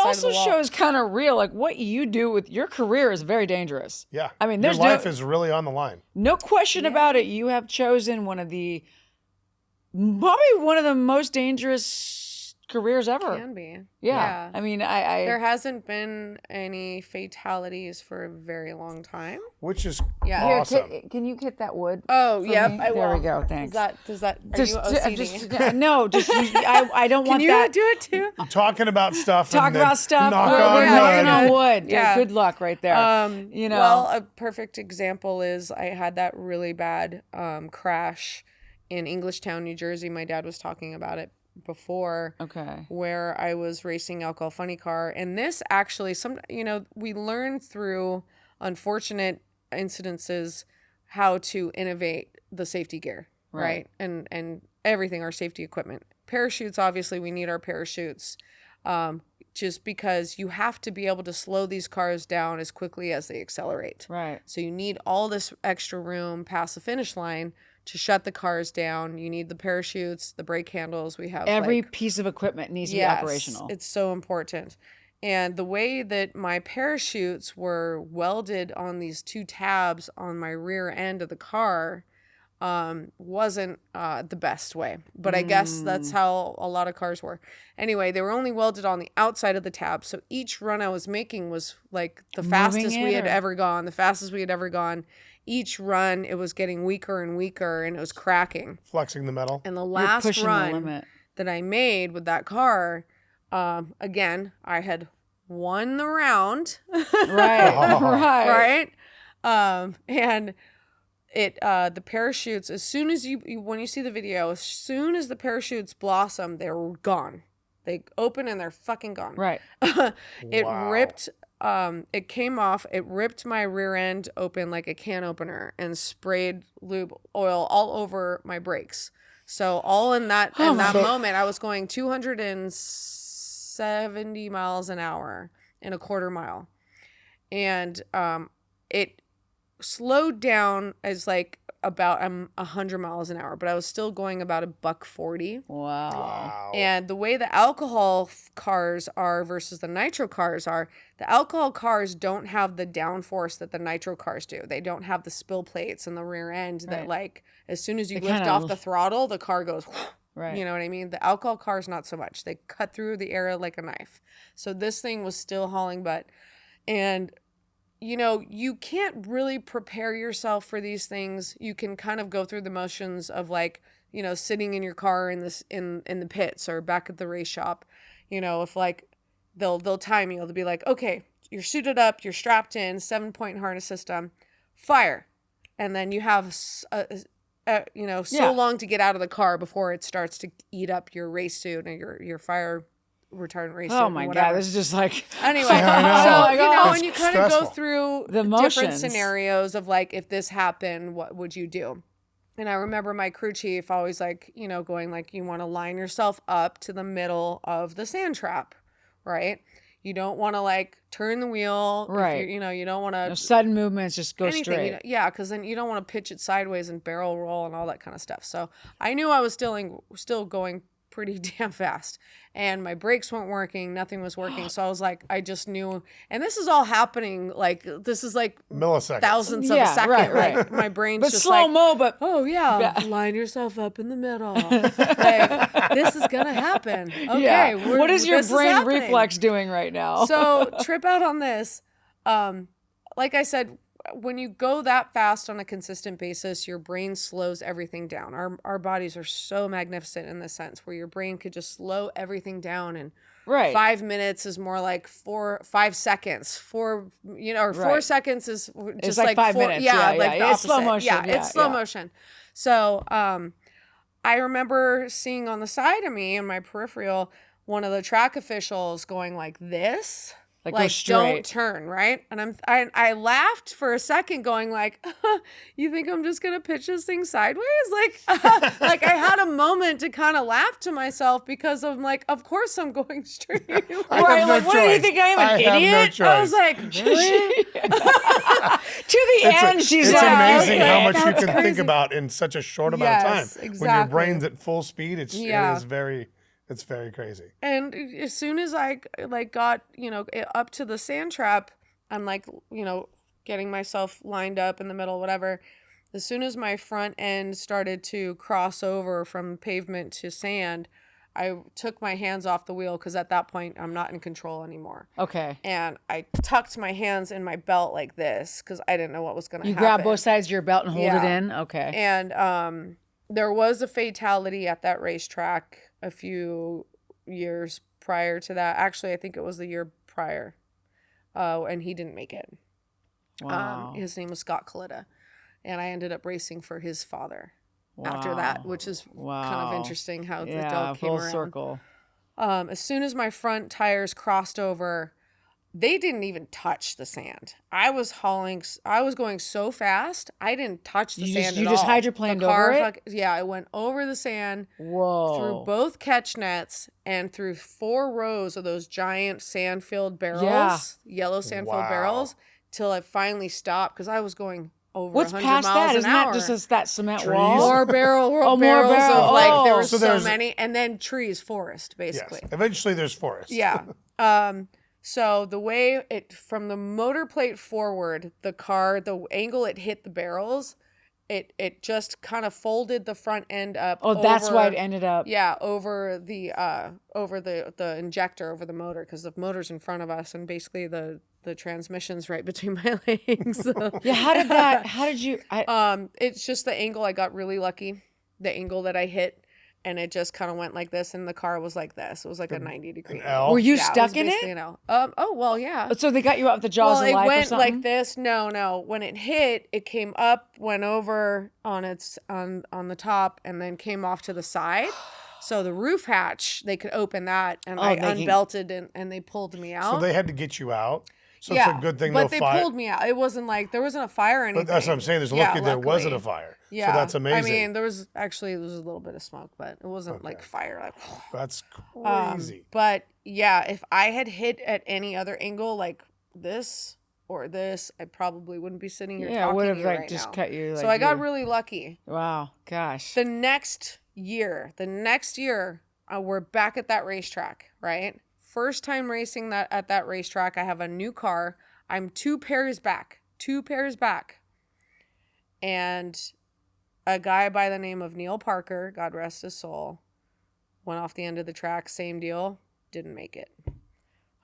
side also of the wall. shows kind of real, like what you do with your career is very dangerous. Yeah. I mean, your there's life is really on the line. no question about it. You have chosen probably one of the most dangerous careers ever. Can be. Yeah. I mean, there hasn't been any fatalities for a very long time. Which is Yeah. awesome. Can you hit that wood? Oh, yep. me? There we go. Thanks. Are you OCD? No, I don't want Can you that. do it too? Talking about stuff. Talk and then about stuff. Knock We're on knocking wood. on wood. Yeah. Good luck right there. Well, a perfect example is I had that really bad crash in Englishtown, New Jersey. My dad was talking about it before. Okay. Where I was racing alcohol funny car. And this actually, we learn through unfortunate incidences how to innovate the safety gear, right? And everything, our safety equipment. Parachutes, obviously, we need our parachutes. Just because you have to be able to slow these cars down as quickly as they accelerate. Right. So you need all this extra room past the finish line to shut the cars down. You need the parachutes, the brake handles. We have every piece of equipment needs to be operational. It's so important. And the way that my parachutes were welded on these two tabs on my rear end of the car wasn't the best way. But I guess that's how a lot of cars were. Anyway, they were only welded on the outside of the tab. So each run I was making was like the fastest we had ever gone. Each run, it was getting weaker and weaker, and it was cracking. Flexing the metal. And the last run that I made with that car, again, I had won the round. Right. And the parachutes, as soon as when you see the video, as soon as the parachutes blossom, they're gone. They open and they're fucking gone. Right. It ripped. It came off. It ripped my rear end open like a can opener and sprayed lube oil all over my brakes. So all in that moment, I was going 270 miles an hour in a quarter mile, and it slowed down as like about 100 miles an hour, but I was still going about $140. Wow. And the way the alcohol cars are versus the nitro cars are, the alcohol cars don't have the downforce that the nitro cars do. They don't have the spill plates in the rear end that like as soon as you lift off the throttle, the car goes, right. You know what I mean? The alcohol cars, not so much. They cut through the air like a knife. So this thing was still hauling butt. And you can't really prepare yourself for these things. You can kind of go through the motions of like, sitting in your car in the pits or back at the race shop. If like they'll time you, they'll be like, okay, you're suited up, you're strapped in, 7-point harness system, fire. And then you have so long to get out of the car before it starts to eat up your race suit and your fire retardant race. Oh my God, this is just like anyway. So and you kind of go through the different scenarios of like, if this happened, what would you do? And I remember my crew chief always like, going like, you want to line yourself up to the middle of the sand trap, right? You don't want to like turn the wheel, right? You don't want to sudden movements, just go straight. Because then you don't want to pitch it sideways and barrel roll and all that kind of stuff. So I knew I was still going pretty damn fast, and my brakes weren't working, nothing was working. So I was like, I just knew, and this is all happening like, this is like milliseconds, thousandths of a second, right. Like my brain's but just slow-mo, but line yourself up in the middle. Like, this is gonna happen. Okay, what is your brain reflex doing right now? So trip out on this. Like I said, when you go that fast on a consistent basis, your brain slows everything down. Our bodies are so magnificent in this sense, where your brain could just slow everything down, and 5 minutes is more like 5 seconds. 4 seconds is just like 5 minutes. Yeah, like the it's slow motion. Yeah, it's slow motion. So I remember seeing on the side of me in my peripheral one of the track officials going like this. Like don't turn, right? And I laughed for a second, going like, "You think I'm just gonna pitch this thing sideways?" Like, like I had a moment to kind of laugh to myself because I'm like, "Of course I'm going straight." Right? Like, what do you think? I am an idiot? I was like, really? To the end, she's it's like, amazing okay, how much you can think about in such a short amount of time. Exactly. When your brain's at full speed, it is very. It's very crazy. And as soon as I like got, up to the sand trap, I'm like, getting myself lined up in the middle, whatever. As soon as my front end started to cross over from pavement to sand, I took my hands off the wheel because at that point I'm not in control anymore. Okay. And I tucked my hands in my belt like this because I didn't know what was going to happen. You grab both sides of your belt and hold it in? Okay. And there was a fatality at that racetrack a few years prior to that. Actually, I think it was the year prior. And he didn't make it. Wow. His name was Scott Coletta. And I ended up racing for his father after that, which is kind of interesting how the dog came around. Circle. As soon as my front tires crossed over, they didn't even touch the sand. I was going so fast, I didn't touch the sand at all. You just hydroplaned over it? Yeah, I went over the sand, Whoa. through both catch nets, and through 4 rows of those giant sand-filled barrels, yellow sand-filled barrels, till I finally stopped because I was going over 100 miles an hour. What's past that? Isn't that just that cement Trees? wall? More barrels of there were so many, and then trees, forest, basically. Yes. Eventually there's forest. Yeah. So the way from the motor plate forward, the angle it hit the barrels, it just kind of folded the front end up. Oh, that's why it ended up. Yeah, over the injector, over the motor, because the motor's in front of us, and basically the transmission's right between my legs. So. Yeah, how did you? It's just the angle. I got really lucky. The angle that I hit, and it just kind of went like this, and the car was like this. It was like a 90-degree angle. Were you stuck in it? Oh, well, yeah. So they got you out with the jaws of life or it went something? like this. No. When it hit, it came up, went over on the top, and then came off to the side. So the roof hatch, they could open that, and I unbelted, and they pulled me out. So they had to get you out. So it's a good thing but they pulled me out. It wasn't like there wasn't a fire or anything. But that's what I'm saying. There's lucky there wasn't a fire. Yeah, so that's amazing. I mean, there was a little bit of smoke, but it wasn't like fire. Like, that's crazy. But yeah, if I had hit at any other angle like this or this, I probably wouldn't be sitting here talking would have to you like right just now. cut you. So I got really lucky. Wow, gosh. The next year, we're back at that racetrack, right? First time racing at that racetrack. I have a new car. I'm 2 pairs back. And a guy by the name of Neil Parker, God rest his soul, went off the end of the track. Same deal. Didn't make it.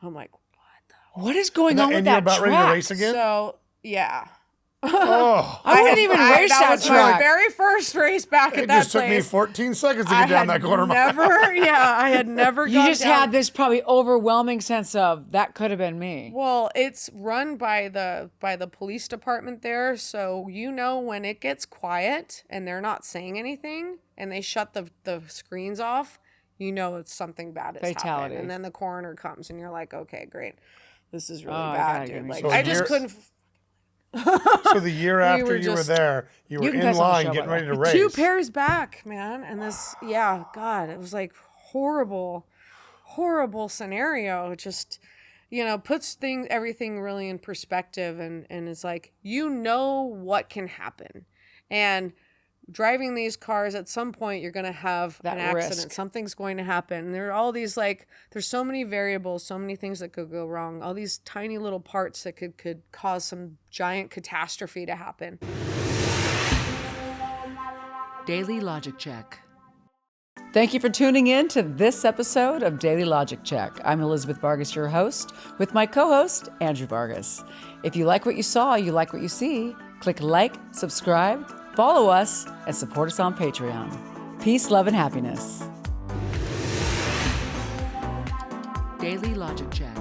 I'm like, what is going on with that about track? ready to race again? So, yeah. Oh, I wouldn't even race that That was track. my very first race back at it that just took me place. 14 seconds to get down that quarter mile. I had never You gone just down. had this probably overwhelming sense of that could have been me. Well, it's run by the police department there, so when it gets quiet and they're not saying anything and they shut the screens off, it's something bad has Fatality. happened. And then the coroner comes and you're like, okay, great. This is really I bad, gotta get dude. me Like some- I just couldn't So the year after you were there, you were can in cuss on the line show, getting by the ready to race. 2 pairs back, man. And this, God, it was like horrible scenario. It just, puts everything really in perspective. And it's like, what can happen. And driving these cars, at some point, you're going to have That an accident. risk. Something's going to happen. There are all these, there's so many variables, so many things that could go wrong. All these tiny little parts that could cause some giant catastrophe to happen. Daily Logic Check. Thank you for tuning in to this episode of Daily Logic Check. I'm Elizabeth Vargas, your host, with my co-host, Andrew Vargas. If you like what you saw, you like what you see, click like, subscribe, follow us, and support us on Patreon. Peace, love, and happiness. Daily Logic Check.